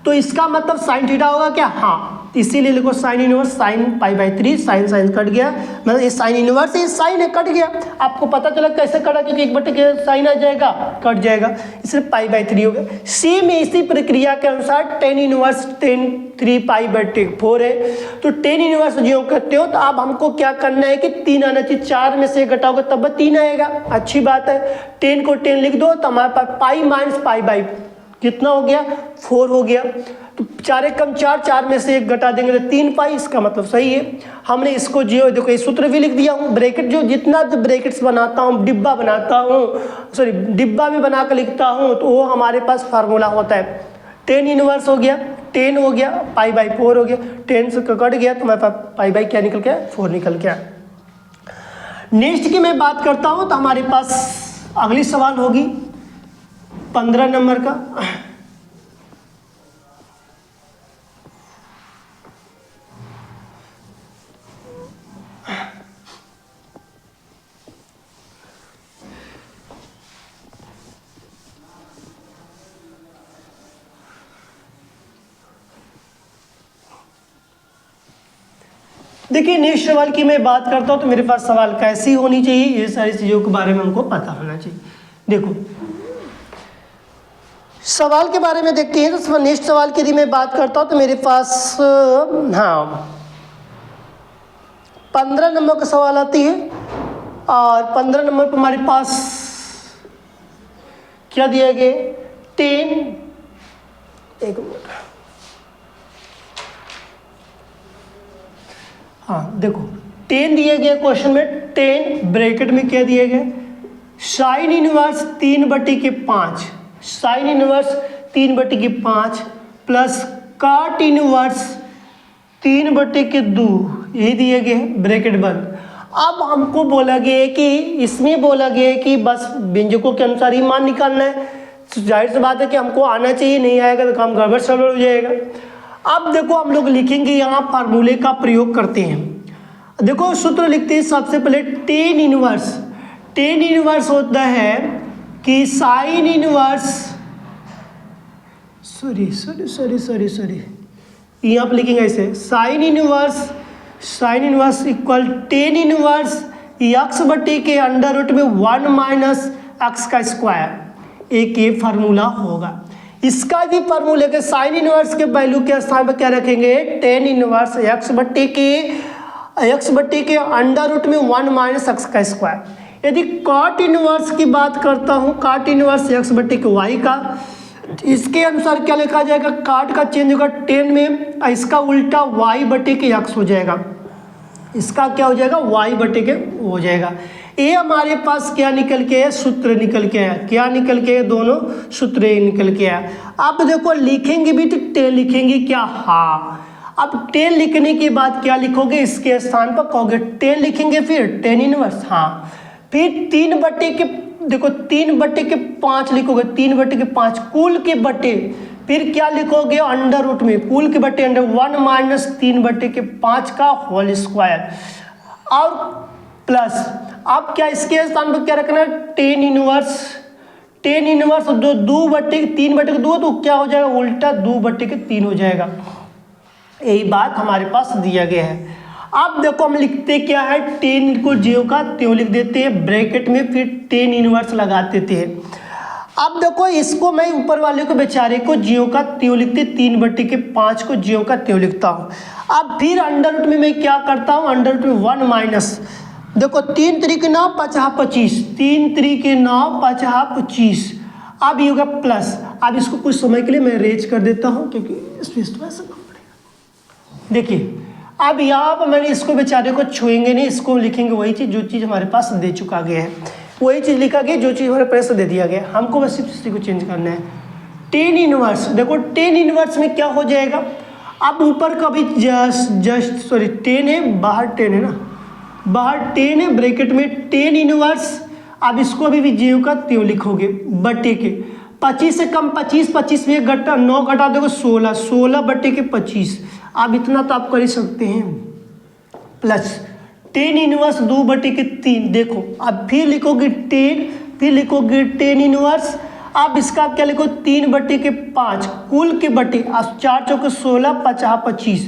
तो इसका मतलब साइन थीटा होगा क्या, हाँ, इसीलिए लिखो sine inverse sin π/3, sine cut गया, मतलब ये साइन इनवर्स ये साइन है, कट गया। आपको पता चला कैसे कटा, क्योंकि 1/3 के साइन आ जाएगा, कट जाएगा, इसलिए π/3 हो गया। सी में इसी प्रक्रिया के अनुसार tan इनवर्स 3 π/4 है, तो tan इनवर्स जो करते हो तो आप हमको क्या करना है कि 3 आना चाहिए, 4 में से घटाओगे तब 3 आएगा, अच्छी बात है। 10 को 10 लिख दो तो हमारे पास π - π/, कितना हो गया, 4 हो गया। तो 4 एकम 4, 4 में से 1 घटा देंगे तो 3 पाई, इसका मतलब सही है। हमने इसको जो देखो ये सूत्र भी लिख दिया हूँ, ब्रैकेट जो जितना ब्रैकेट्स बनाता हूँ, डिब्बा बनाता हूँ, सॉरी डिब्बा में बना कर लिखता हूँ, तो वो हमारे पास फार्मूला होता है। tan इनवर्स हो गया, 10 हो गया, π/4 हो गया, 10 से कट गया तो हमारे पास π/, क्या निकल गया, 4 निकल गया। नेक्स्ट की मैं बात करता हूँ, तो हमारे पास अगली सवाल होगी 15 नंबर का। देखिए नेक्स्ट सवाल की मैं बात करता हूँ, तो मेरे पास सवाल कैसी होनी चाहिए, ये सारी चीज़ों के बारे में हमको पता होना चाहिए। देखो सवाल के बारे में देखते हैं, तो नेक्स्ट सवाल की यदि मैं बात करता हूँ तो मेरे पास हाँ 15 नंबर का सवाल आती है, और 15 नंबर पर हमारे पास क्या दिया गया, 10, एक मिनट, हाँ देखो 10 दिया गया क्वेश्चन में, 10 ब्रैकेट में क्या दिया गया, sine inverse 3/5, sine inverse 3/5 plus काट इनवर्स 3/2, यही दिए गए, ब्रैकेट बंद। अब हमको बोला गया है कि इसमें बोला गया है कि बस व्यंजकों के अनुसार ही मान निकालना है। जाहिर सी बात है कि हमको आना चाहिए, नहीं आएगा तो काम गड़बड़ सड़बड़ हो जाएगा। अब देखो हम लोग लिखेंगे, यहाँ फार्मूले का प्रयोग करते हैं। देखो सूत्र लिखते हैं सबसे पहले tan इनवर्स, tan इनवर्स होता है कि साइन इनवर्स, सॉरी यहाँ पर लिखेंगे ऐसे, sine inverse equal tan inverse x/, के अंडर रूट में 1 - x का स्क्वायर, एक ये फार्मूला होगा। इसका भी फार्मूले के साइन इनवर्स के वैल्यू के स्थान पर क्या रखेंगे, tan इनवर्स x/, के अंडर रूट में 1 - x का स्क्वायर। यदि कॉट इनवर्स की बात करता हूँ, कॉट इनवर्स x/, के y का, इसके अनुसार क्या लिखा जाएगा, काट का चेंज होगा 10 में, इसका उल्टा y/, x हो जाएगा, इसका क्या हो जाएगा, y/, हो जाएगा। ये हमारे पास क्या निकल के है, सूत्र निकल के है, क्या निकल के है, दोनों सूत्र निकल के है। अब देखो लिखेंगे भी तो tan लिखेंगे क्या, हाँ, अब tan लिखने के बाद क्या लिखोगे, इसके स्थान पर कहोगे tan लिखेंगे, फिर tan इनवर्स, हाँ, फिर 3/, देखो 3/5 लिखोगे, 3/5 कुल के बटे, फिर क्या लिखोगे, अंडर रूट में कुल के बटे अंडर 1 - 3/5 का होल स्क्वायर, और प्लस अब क्या इसके स्थान पर क्या रखना है, tan इनवर्स 2/3/2, तो क्या हो जाएगा, उल्टा 2/3 हो जाएगा। यही बात हमारे पास दिया गया है। अब देखो हम लिखते क्या है, tan को ज्यों का त्यों लिख देते हैं ब्रैकेट में, फिर tan इनवर्स लगा देते हैं। अब देखो इसको मैं ऊपर वाले को बेचारे को ज्यों का त्यों लिखते, 3/5 को ज्यों का त्यों लिखता हूँ। अब फिर अंडर रूट में मैं क्या करता हूँ, अंडर रूट में 1 - देखो 3 तरीके 9 50 25, 3 तरीके 9 50 25, अब ये होगा प्लस। अब इसको कुछ समय के लिए मैं रेज कर देता हूँ क्योंकि स्पेस तो ऐसा कम पड़ेगा। देखिए अब यहाँ पर मैंने इसको बेचारे को छुएंगे नहीं, इसको लिखेंगे वही चीज़ जो चीज़ हमारे पास दे चुका गया है, वही चीज़ लिखा गया जो चीज़ हमारे पास दे दिया गया, हमको बस सिर्फ इसी को चेंज करना है। टेन इनवर्स, देखो टेन इनवर्स में क्या हो जाएगा, अब ऊपर का भी जस्ट सॉरी 10 है, बाहर 10 है ना, बाहर 10 है, ब्रैकेट में 10 इनवर्स। अब इसको अभी भी ज्यों का त्यों लिखोगे बटे के 25 से कम 25, 25 में घटा 9 घटा दोगे 16, 16 बटे के 25। अब इतना तो आप कर ही सकते हैं, प्लस 10 इनवर्स 2 बटे के 3। देखो अब फिर लिखोगे 10, फिर लिखोगे 10 इनवर्स, अब इसका क्या लिखो 3 बटे के 5 कुल के बटे, अब 4 चौके 16 50 25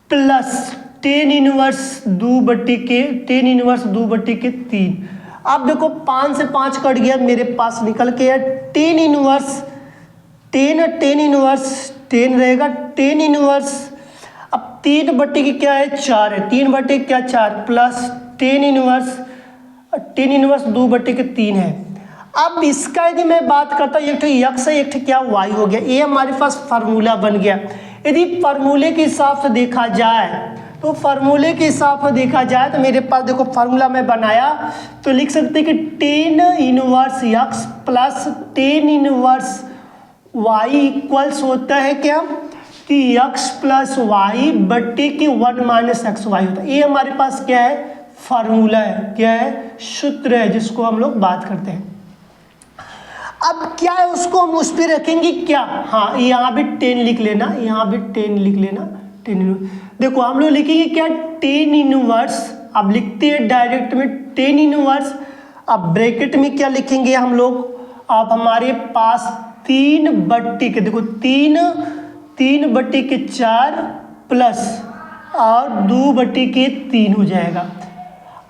प्लस 10 इनवर्स 2 बटे के 10 इनवर्स 2 बटे के 3। अब देखो 5 से 5 कट गया, मेरे पास निकल के है 10 इनवर्स 10 इनवर्स 10 रहेगा 10 इनवर्स। अब 3 बटे की क्या है 4 है, 3 बटे क्या 4 प्लस 10 इनवर्स 2 बटे के 3 है। अब इसका यदि मैं बात करता हूँ, एक ठो यक्स है, एक ठो क्या वाई हो गया, ये हमारे पास फार्मूला बन गया। यदि फार्मूले के हिसाब से देखा जाए तो फार्मूले के हिसाब से देखा जाए तो मेरे पास देखो फार्मूला मैं बनाया तो लिख सकते हैं कि 10 inverse x plus 10 inverse y equals होता है क्या कि यक्स प्लस वाई बट्टे के 1 माइनस एक्स वाई होता है। ये हमारे पास क्या है फार्मूला है, क्या है सूत्र है जिसको हम लोग बात करते हैं। अब क्या है उसको हम उस पर रखेंगे क्या, हाँ यहाँ भी 10 लिख लेना, यहाँ भी 10 लिख लेना 10। देखो हम लोग लिखेंगे क्या 10 इनवर्स, अब लिखते हैं डायरेक्ट में 10 इनवर्स। अब ब्रैकेट में क्या लिखेंगे हम लोग, अब हमारे पास 3 बट्टे के देखो 3 बट्टे के 4 प्लस और 2 बट्टे के 3 हो जाएगा।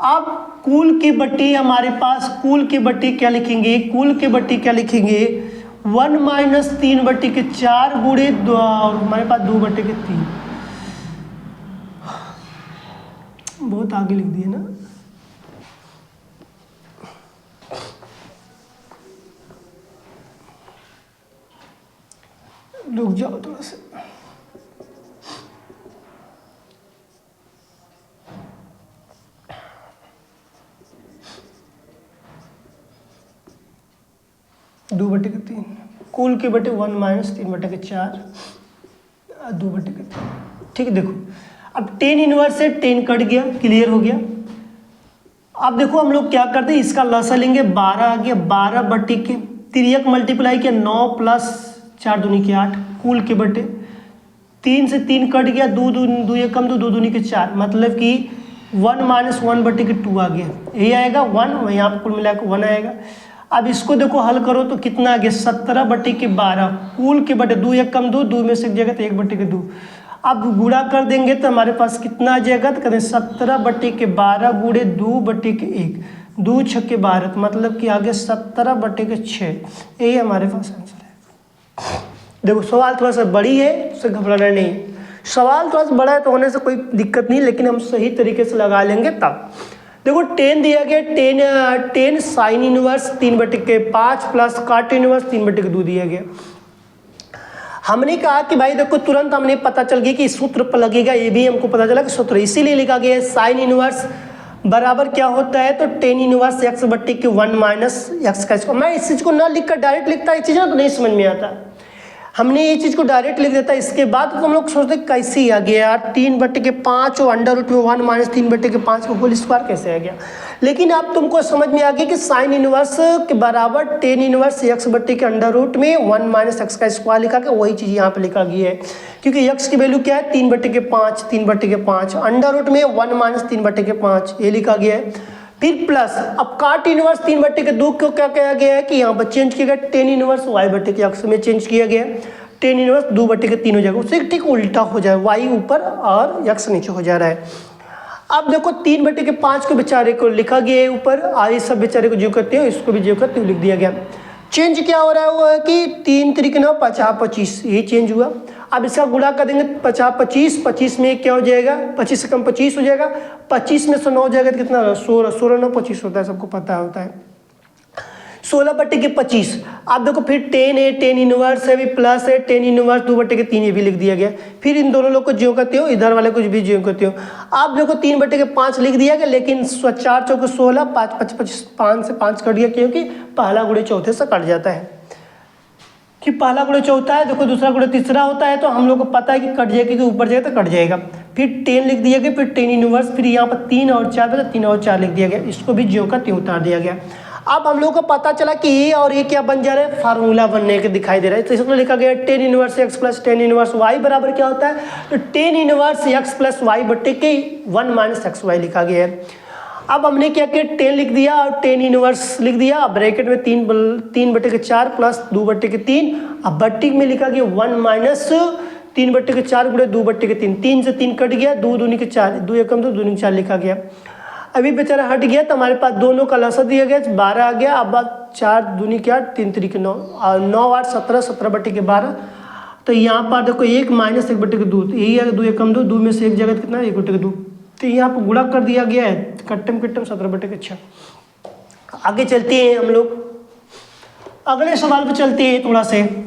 अब कुल के बट्टे हमारे पास, कुल के बट्टे क्या लिखेंगे, कुल के बट्टे क्या लिखेंगे 1 माइनस 3 बट्टे के 4 गुणे और हमारे पास 2 बट्टे के 3। बहुत आगे लिख दिए ना, रुक जाओ थोड़ा सा। दो बटे के 3 कुल के बटे 1 माइनस 3 बटे के 4 2 बटे के 3। ठीक है, देखो अब 10 इनवर्स से 10 कट गया, क्लियर हो गया। अब देखो हम लोग क्या करते हैं, इसका लसा लेंगे 12 आ गया, 12 बटे के 3 मल्टीप्लाई किया 9 प्लस 4 दूनी के 8 कुल के बटे 3 से 3 कट गया, 2 एक कम 2 दूनी के 4 मतलब कि 1 माइनस 1 बटे के 2 आ गया, यही आएगा 1, यहाँ पर कुल मिला के 1 आएगा। अब इसको देखो हल करो तो कितना आ गया 17 बटे के 12 कुल के बटे 2 एक कम 2 में से एक जगह तो 1 बटे के 2। अब गुणा कर देंगे तो हमारे पास कितना आ जाएगा, तो कहते हैं 17 बटे के 12 गुणे 2 बटे के 1, 2 छक्के 12 मतलब कि आगे 17 बटे के 6, यही हमारे पास आंसर है। देखो सवाल थोड़ा सा बड़ी है, उससे घबराना नहीं है, सवाल थोड़ा सा बड़ा है तो होने से कोई दिक्कत नहीं, लेकिन हम सही तरीके से लगा लेंगे तब। देखो 10 दिया गया, 10 साइन इनवर्स 3 बटे के 5 प्लस काट इनवर्स 3 बटे के 2 दिया गया। हमने कहा कि भाई देखो तुरंत हमने पता चल गया कि सूत्र पर लगेगा, ये भी हमको पता चला कि सूत्र इसीलिए लिखा गया है साइन इनवर्स बराबर क्या होता है तो 10 इनवर्स एक्स बट्टे के 1 माइनस एक्स का स्क्वायर। मैं इस चीज़ को ना लिखकर डायरेक्ट लिखता, ये चीज़ ना तो नहीं समझ में आता, हमने ये चीज़ को डायरेक्ट लिख देता। इसके बाद तो हम लोग सोचते कैसे आ गया यार 3 बटे के 5 और अंडर रूट में 1 माइनस 3 बटे के 5 का होल स्क्वायर कैसे आ गया। लेकिन अब तुमको समझ में आ गया कि साइन इनवर्स के बराबर 10 इनवर्स एक्स बट्टे के अंडर रूट में 1 माइनस एक्स का स्क्वायर लिखा के वही चीज़ यहाँ पे लिखा गया है, क्योंकि एक्स की वैल्यू क्या है 3 बटे के 5, 3 बटे के 5 अंडर रूट में 1 माइनस 3 बटे के 5 ये लिखा गया है। फिर प्लस अब काट इनवर्स 3 बटे के 2 को क्या किया गया है कि यहाँ पर चेंज किया गया 10 इनवर्स वाई बटे के एक्स में चेंज किया गया, 10 इनवर्स 2 बटे के 3 हो जाएगा, उससे ठीक उल्टा हो जाए, वाई ऊपर और एक्स नीचे हो जा रहा है। अब देखो 3 बटे के 5 को बेचारे को लिखा गया है ऊपर, और सब बेचारे को जो करते हैं इसको भी जो करते हुए लिख दिया गया। चेंज क्या हो रहा है वो है कि 3 3 9 50 25 ये चेंज हुआ। अब इसका गुणा कर देंगे 25, 25 में क्या हो जाएगा, 25 से कम 25 हो जाएगा, 25 में 9 हो जाएगा तो कितना, 16, 16 9 25 होता है, सबको पता होता है। 16/25। अब देखो फिर 10 है, 10 इनवर्स है, भी प्लस है, 10 इनवर्स 2/3 ये भी लिख दिया गया। फिर इन दोनों लोग को ज्यों करते हो, इधर वाले कुछ भी ज्यों करते हो। अब देखो 3/5 लिख दिया गया, लेकिन 4 चौके 16, 5 5 25, 5 से 5 कट गया, क्योंकि पहला गुणे चौथे से कट जाता है कि पहला गुणे चौथा है, देखो दूसरा गुणे तीसरा होता है, तो हम लोग को पता है कि कट जाएगा, कि ऊपर जाएगा तो कट जाएगा। फिर 10 लिख दिया गया, फिर 10 इनवर्स, फिर यहाँ पर 3 और 4 पे 3 और 4 लिख दिया गया, इसको भी ज्यों का त्यों उतार दिया गया। अब हम लोग को पता चला कि ये और ये क्या बन जा रहा है, फार्मूला बनने के दिखाई दे रहा है। तो इसको लिखा गया 10 inverse x plus 10 inverse y बराबर क्या होता है, तो 10 इनवर्स x प्लस वाई बटे के 1 माइनस एक्स वाई लिखा गया है। अब हमने क्या किया, 10 लिख दिया और 10 इनवर्स लिख दिया। अब ब्रैकेट में 3/4 प्लस 2/3, अब बट्टी में लिखा गया 1 माइनस 3/4 गुणे 2/3, 3 से 3 कट गया, 2 दूनी के 4, 2 एकम 2, 2 दूनी 4 लिखा गया। अभी बेचारा हट गया तो हमारे पास दोनों का लसा दिया गया, 12 आ गया। अब 4 दूनी के 8, 3 3 के 9, और 9 8 17, 17/12। तो यहाँ पर देखो 1 माइनस 1/2, यही है 2 एकम 2, 2 में से एक जगह कितना, 1/2, तो यहाँ पर गुणा कर दिया गया है, कट्टम 17/6। आगे चलते हैं हम लोग, अगले सवाल पे चलते हैं थोड़ा से।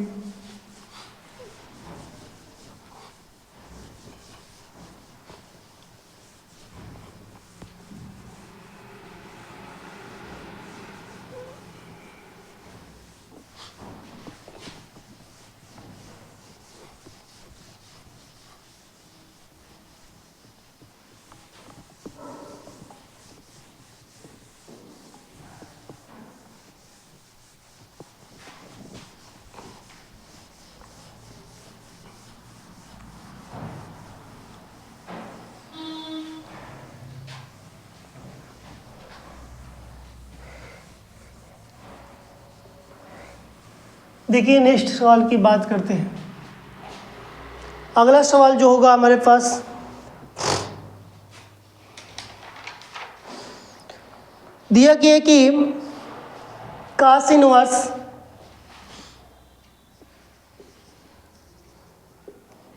देखिए नेक्स्ट सवाल की बात करते हैं। अगला सवाल जो होगा हमारे पास, दिया गया कि cos इनवर्स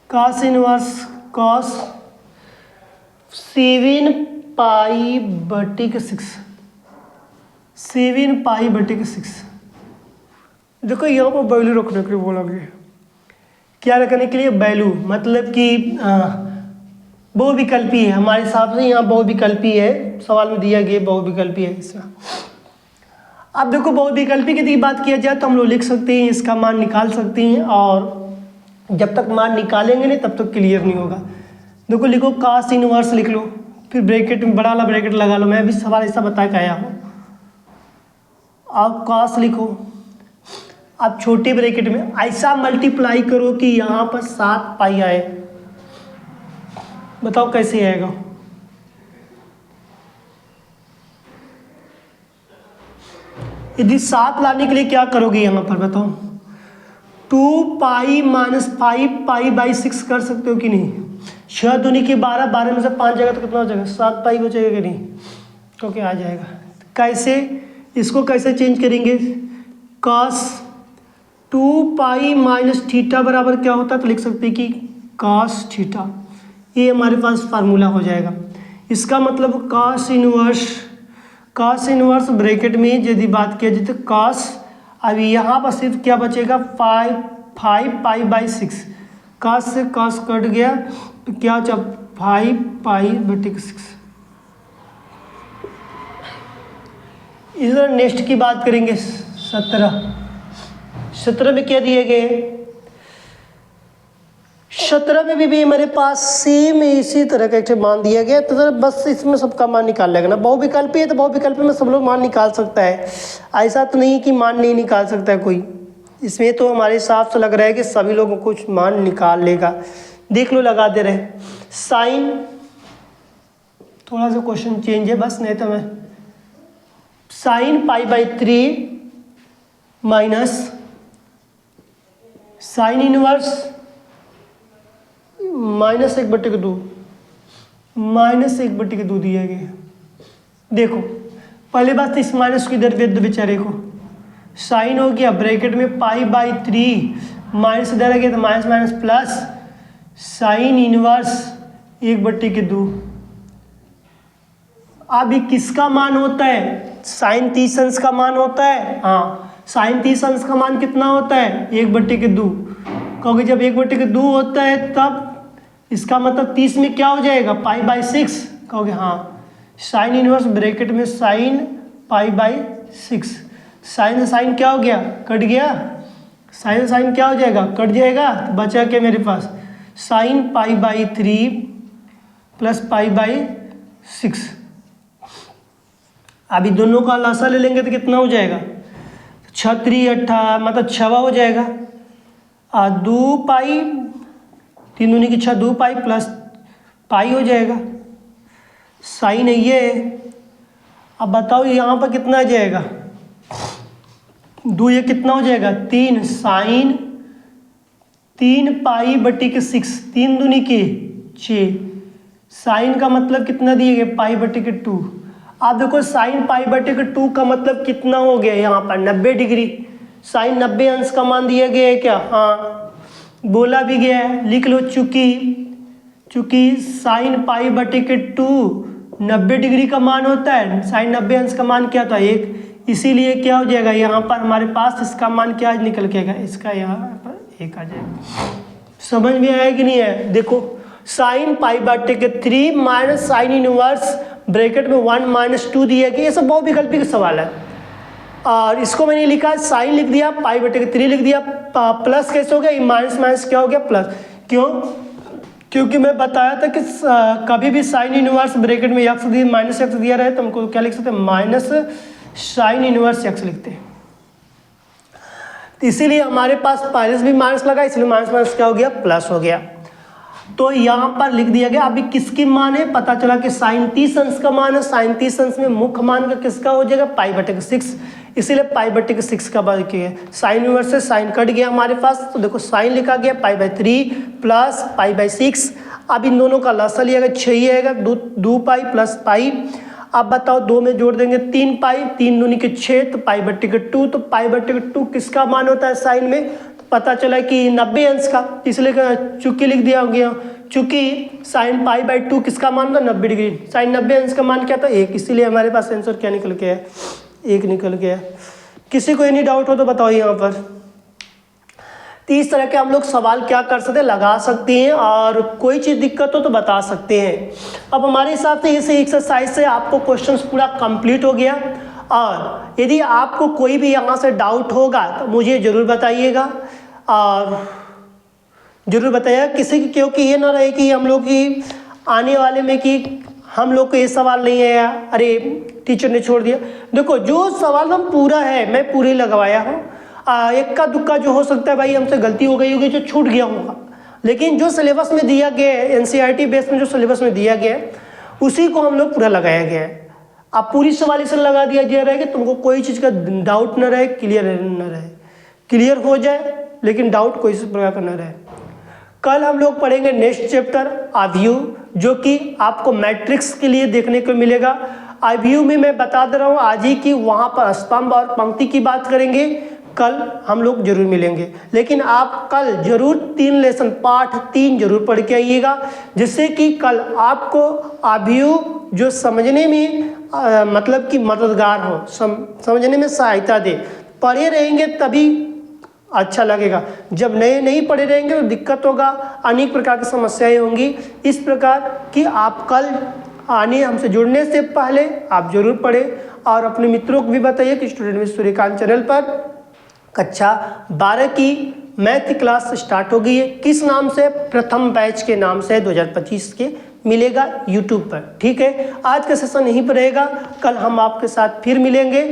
cos 7π/6, 7π/6। देखो यहाँ पर वैल्यू रखने के लिए बोला गया, क्या रखने के लिए, वैल्यू, मतलब कि बहुविकल्पी है हमारे हिसाब से, यहाँ बहुविकल्पी है, सवाल में दिया गया बहुविकल्पी है इसका। अब देखो बहुविकल्पी की बात किया जाए तो हम लोग लिख सकते हैं, इसका मान निकाल सकते हैं, और जब तक मान निकालेंगे नहीं तब तक क्लियर नहीं होगा। देखो लिखो cos इनवर्स लिख लो, फिर ब्रैकेट में बड़ा वाला ब्रैकेट लगा लो, मैं भी सवाल ऐसा बता के आया हूँ। अब cos लिखो, अब छोटे ब्रैकेट में ऐसा मल्टीप्लाई करो कि यहाँ पर 7π आए, बताओ कैसे आएगा। यदि 7 लाने के लिए क्या करोगे यहाँ पर बताओ, 2π माइनस 5π/6 कर सकते हो कि नहीं। 6 दूनी के 12, 12 में से 5 जाएगा तो कितना हो जाएगा, 7π बचेगा कि नहीं, क्योंकि आ जाएगा। कैसे, इसको कैसे चेंज करेंगे, cos 2π माइनस थीटा बराबर क्या होता है, तो लिख सकते हैं कि cos थीटा, ये हमारे पास फार्मूला हो जाएगा। इसका मतलब cos इनवर्स ब्रैकेट में यदि बात किया जाए तो cos, अभी यहाँ पर सिर्फ क्या बचेगा, 5π/6, cos से cos कट गया तो क्या, जब 5π/6। इधर नेक्स्ट की बात करेंगे, 17 में क्या दिए गए, 17 में भी हमारे पास सेम इसी तरह का एक मान दिया गया, तो बस इसमें सबका मान निकाल लेगा ना। बहुविकल्पी है तो बहुविकल्पी में सब लोग मान निकाल सकता है, ऐसा तो नहीं कि मान नहीं निकाल सकता है कोई। इसमें तो हमारे हिसाब से लग रहा है कि सभी लोगों को कुछ मान निकाल लेगा। देख लो, लगा दे रहे, साइन, थोड़ा सा क्वेश्चन चेंज है बस, नहीं तो मैं sin π/3 माइनस साइन इनवर्स -1/2 -1/2 दिया गया। देखो पहले बात इस माइनस की इधर दे दो बेचारे को, साइन हो गया ब्रैकेट में π/3 माइनस इधर आ गया तो minus minus plus sine inverse 1/2। अब ये किसका मान होता है? साइन 30 अंश का मान होता है। हाँ, साइन 30 अंश का मान कितना होता है? 1/2। क्योंकि जब 1/2 होता है तब इसका मतलब 30 में क्या हो जाएगा? π/6। कहोगे हाँ, साइन इनवर्स ब्रैकेट में साइन π/6। साइन साइन क्या हो गया? कट गया। साइन साइन क्या हो जाएगा? कट जाएगा। तो बचा क्या मेरे पास? Sign π/3 plus π/6। अभी दोनों का लसा ले लेंगे तो कितना हो जाएगा? 6×3 मतलब 6 हो जाएगा। 2π 3 दूनी की 6, 2π प्लस पाई हो जाएगा। साइन है ये। अब बताओ यहाँ पर कितना आ जाएगा? 2 ये कितना हो जाएगा? 3 साइन 3π/6। 3 दूनी की 6। साइन का मतलब कितना दिए गए? π/2। आप देखो साइन π/2 का मतलब कितना हो गया? यहाँ पर 90 डिग्री। साइन 90 अंश का मान दिया गया है क्या? हाँ, बोला भी गया है, लिख लो। चूंकि साइन π/2 90 डिग्री का मान होता है, साइन 90 अंश का मान क्या था? 1। इसीलिए क्या हो जाएगा? यहाँ पर हमारे पास इसका मान क्या निकल के आएगा? इसका यहाँ पर 1 आ जाएगा। समझ में आया कि नहीं है? देखो, sine π/3 minus sine inverse bracket में 1 - 2 दिया गया। ये सब बहुविकल्पी का सवाल है। और इसको मैंने लिखा, साइन लिख दिया, π/3 लिख दिया। प्लस कैसे हो गया? माइनस माइनस क्या हो गया? प्लस। क्यों? क्योंकि मैं बताया था कि कभी भी साइन इनवर्स ब्रैकेट में x दिया माइनस x दिया रहे तो हमको क्या लिख सकते हैं? माइनस साइन इनवर्स x लिखते हैं। तो इसीलिए हमारे पास माइनस भी माइनस लगा, इसलिए माइनस माइनस क्या हो गया? प्लस हो गया। तो यहाँ पर लिख दिया गया। अभी किसकी मान है? पता चला कि साइन 30 अंश का मान है। साइन 30 अंश में मुख्य मान का किसका हो जाएगा? π/6। इसीलिए π/6 का बात किया। साइन इनवर्स से साइन कट गया हमारे पास, तो देखो साइन लिखा गया π/3 प्लस π/6। अब इन दोनों का लसा लिया गया, 6 ही आएगा। 2π प्लस पाई। अब बताओ 2 में जोड़ देंगे 3π, 3 दूनी के 6, तो π/2। तो π/2 किसका मान होता है साइन में? पता चला कि 90 अंश का, इसलिए चूंकि लिख दिया गया। चूंकि साइन π/2 किसका मान था? 90 डिग्री। साइन 90 अंश का मान क्या था? 1। इसीलिए हमारे पास आंसर क्या निकल के है? 1 निकल गया। किसी को एनी डाउट हो तो बताओ यहाँ पर। तो इस तरह के हम लोग सवाल क्या कर सकते हैं? लगा सकते हैं, और कोई चीज़ दिक्कत हो तो बता सकते हैं। अब हमारे हिसाब से इस एक्सरसाइज से आपको क्वेश्चंस पूरा कंप्लीट हो गया। और यदि आपको कोई भी यहाँ से डाउट होगा तो मुझे ज़रूर बताइएगा, और ज़रूर बताइएगा किसी की, क्योंकि ये ना रहे कि हम लोग की आने वाले में कि हम लोग को ये सवाल नहीं है, अरे टीचर ने छोड़ दिया। देखो, जो सवाल हम पूरा है मैं पूरे लगवाया हूँ। इक्का दुक्का जो हो सकता है भाई हमसे गलती हो गई होगी, जो छूट गया होगा, लेकिन जो सिलेबस में दिया गया है, एनसीईआरटी बेस में जो सिलेबस में दिया गया है उसी को हम लोग पूरा लगाया गया है। अब पूरी सवाल इसे लगा दिया जा रहा है कि तुमको कोई चीज़ का डाउट न रहे, क्लियर न रहे, क्लियर हो जाए लेकिन डाउट कोई प्रकार का न रहे। कल हम लोग पढ़ेंगे नेक्स्ट चैप्टर अव्यू, जो कि आपको मैट्रिक्स के लिए देखने को मिलेगा। अव्यू में मैं बता दे रहा हूँ आज ही कि वहाँ पर स्तंभ और पंक्ति की बात करेंगे। कल हम लोग जरूर मिलेंगे, लेकिन आप कल जरूर 3 लेसन पाठ 3 जरूर पढ़ के आइएगा, जिससे कि कल आपको अव्यू जो समझने में मतलब कि मददगार हो, समझने में सहायता दे। पढ़े रहेंगे तभी अच्छा लगेगा, जब नए नहीं पढ़े रहेंगे तो दिक्कत होगा, अनेक प्रकार की समस्याएं होंगी। इस प्रकार कि आप कल आने हमसे जुड़ने से पहले आप जरूर पढ़ें, और अपने मित्रों को भी बताइए कि स्टूडेंट विद सूर्यकांत चैनल पर कक्षा 12 की मैथ की क्लास स्टार्ट हो गई है। किस नाम से? प्रथम बैच के नाम से 2025 के मिलेगा यूट्यूब पर। ठीक है, आज का सेशन यहीं पर रहेगा। कल हम आपके साथ फिर मिलेंगे।